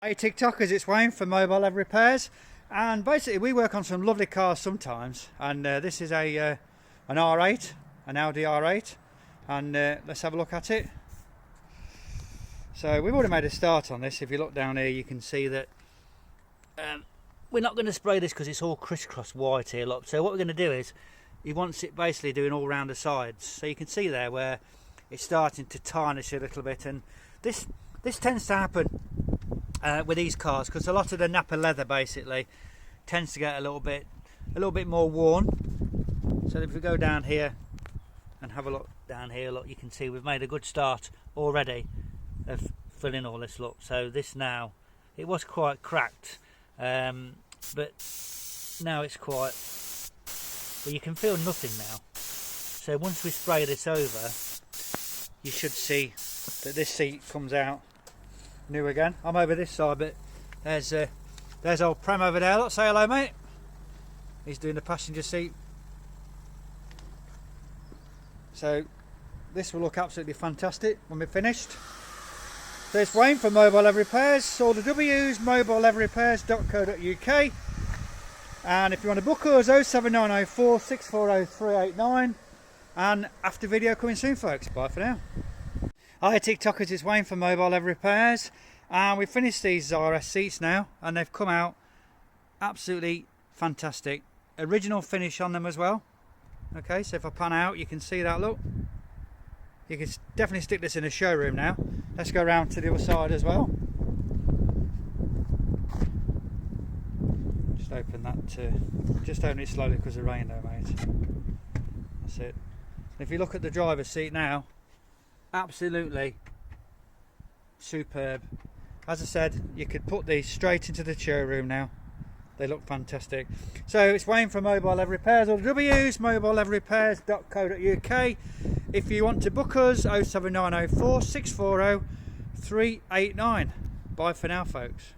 Hey TikTokers, it's Wayne from Mobile Leather Repairs, and basically we work on some lovely cars sometimes, and this is an R8, an Audi R8, and let's have a look at it. So we've already made a start on this. If you look down here you can see that we're not going to spray this because it's all crisscross white here, look. So what we're going to do is, he wants it basically doing all round the sides, so you can see there where it's starting to tarnish a little bit, and this tends to happen with these cars because a lot of the nappa leather basically tends to get a little bit more worn. So if we go down here and have a look down here, look, you can see we've made a good start already of filling all this, look. So this now, it was quite cracked, but now it's quite, well, you can feel nothing now. So once we spray this over, you should see that this seat comes out new again. I'm over this side, but there's old Prem over there. Look, say hello, mate. He's doing the passenger seat. So this will look absolutely fantastic when we're finished. So it's Wayne from Mobile Leather Repairs. All the W's, mobileleatherrepairs.co.uk. And if you want to book us, 07904 640 389. And after video coming soon, folks. Bye for now. Hi TikTokers, it's Wayne from Mobile Leather Repairs, and we've finished these RS seats now, and they've come out absolutely fantastic. Original finish on them as well. Okay, so if I pan out you can see that, look. You can definitely stick this in a showroom now. Let's go around to the other side as well. Just open that just open it slowly because of the rain though, mate. That's it. If you look at the driver's seat now, absolutely superb. As I said, you could put these straight into the showroom now. They look fantastic. So it's Wayne from Mobile Leather Repairs, or W's, mobileleatherrepairs.co.uk. If you want to book us, 07904 640 389. Bye for now, folks.